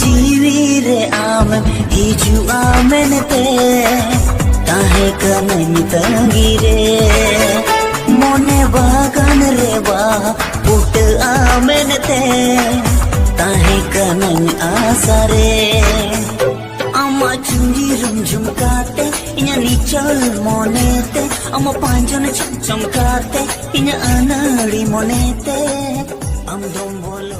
जीवी रे आम हिजुआ मेनते ताहे कनन तंगी रे मोने बागान रे बा पुट आमेनते ताहे कनन आसारे आमा चुंगी रुमझुम काते इन्या निचल मोनेते आमा पांजन चमचम काते इन्या अनाड़ी मोनेते am dom बोल